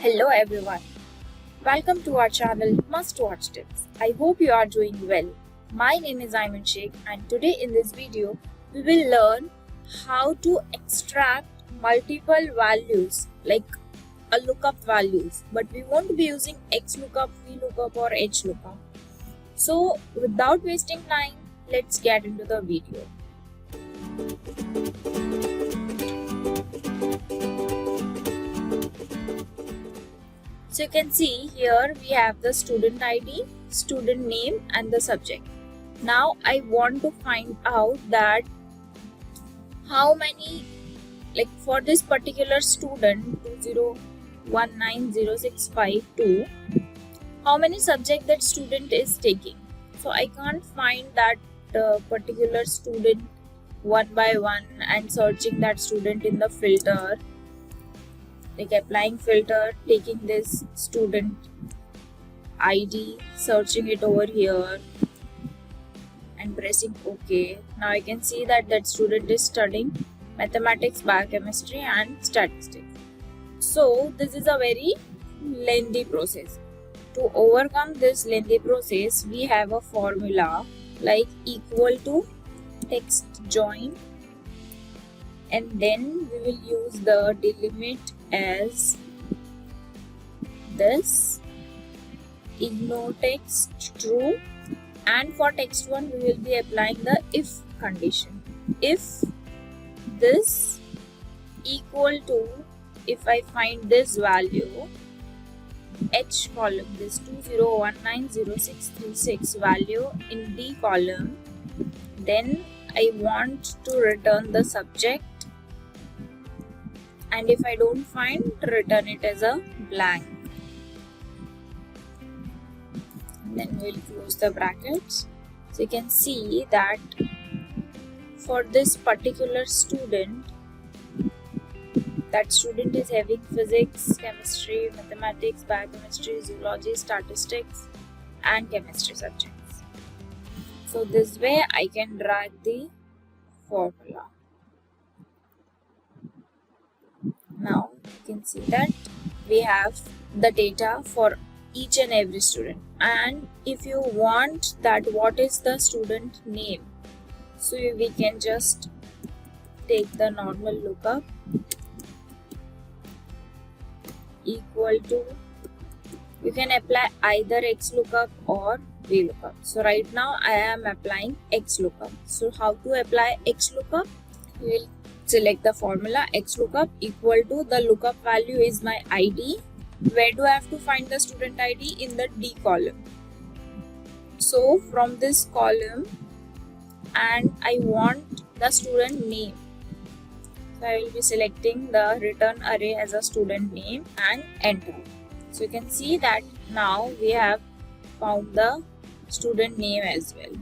Hello everyone, welcome to our channel Must Watch Tips. I hope you are doing well. My name is Ayman Sheikh and today in this video we will learn how to extract multiple values like a lookup values, but we won't be using XLOOKUP, VLOOKUP or HLOOKUP. So without wasting time, let's get into the video. So you can see here we have the student ID, student name and the subject. Now I want to find out that how many, like for this particular student 20190652, how many subject that student is taking. So I can't find that particular student one by one and searching that student in the filter, like applying filter, taking this student ID, searching it over here and pressing OK. Now I can see that that student is studying mathematics, biochemistry and statistics. So this is a very lengthy process. To overcome this lengthy process, we have a formula like equal to text join, and then we will use the delimit as this, ignore text true, and for text 1 we will be applying the if condition. If this equal to, if I find this value H column, this 20190636 value in D column, then I want to return the subject, and if I don't find, return it as a blank. And then we'll close the brackets. So you can see that for this particular student, that student is having physics, chemistry, mathematics, biochemistry, zoology, statistics and chemistry subjects. So this way I can drag the formula. Now you can see that we have the data for each and every student, and if you want that what is the student name, so we can just take the normal lookup equal to, you can apply either XLOOKUP or VLOOKUP. So right now I am applying XLOOKUP. So how to apply XLOOKUp? We will select the formula XLOOKUP equal to, the lookup value is my ID. Where do I have to find the student ID? In the D column. So from this column, and I want the student name. So I will be selecting the return array as a student name and enter. So you can see that now we have found the student name as well.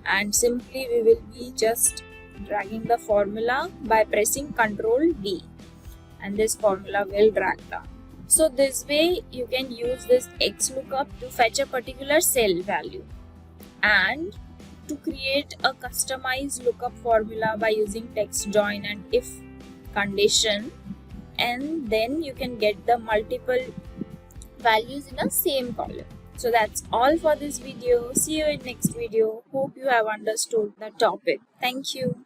And simply we will be just dragging the formula by pressing Ctrl D, and this formula will drag down. So this way you can use this XLOOKUP to fetch a particular cell value and to create a customized lookup formula by using text join and if condition, and then you can get the multiple values in the same column. So that's all for this video. See you in next video. Hope you have understood the topic. Thank you.